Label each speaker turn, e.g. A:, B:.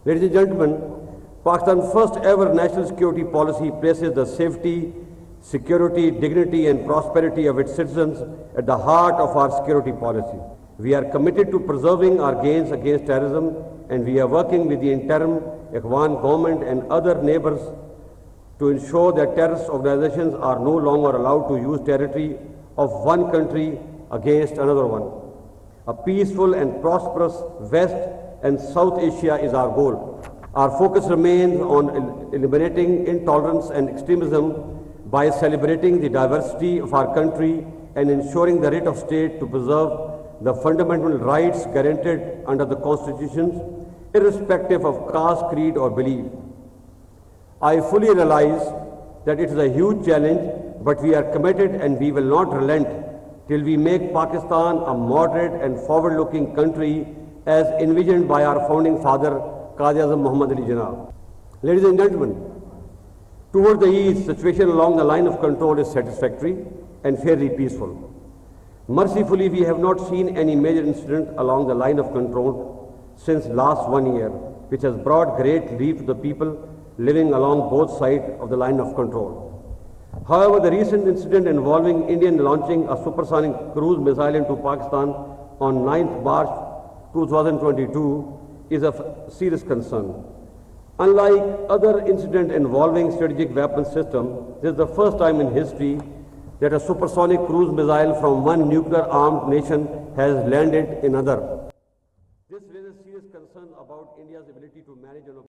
A: Ladies and gentlemen, Pakistan's first ever national security policy places the safety, security, dignity and prosperity of its citizens at the heart of our security policy. We are committed to preserving our gains against terrorism, and we are working with the interim Ikhwan government and other neighbors to ensure that terrorist organizations are no longer allowed to use territory of one country against another one. A peaceful and prosperous West and South Asia is our goal. Our focus remains on eliminating intolerance and extremism by celebrating the diversity of our country and ensuring the right of state to preserve the fundamental rights guaranteed under the constitutions, irrespective of caste, creed or belief. I fully realize that it is a huge challenge, but we are committed and we will not relent till we make Pakistan a moderate and forward-looking country as envisioned by our founding father, Qaid-e-Azam Muhammad Ali Jinnah. Ladies and gentlemen, toward the east, situation along the line of control is satisfactory and fairly peaceful. Mercifully, we have not seen any major incident along the line of control since last 1 year, which has brought great relief to the people living along both sides of the line of control. However, the recent incident involving India launching a supersonic cruise missile into Pakistan on 9th March 2022 is of serious concern. Unlike other incidents involving strategic weapon system, this is the first time in history that a supersonic cruise missile from one nuclear-armed nation has landed in another. This raises serious concern about India's ability to manage and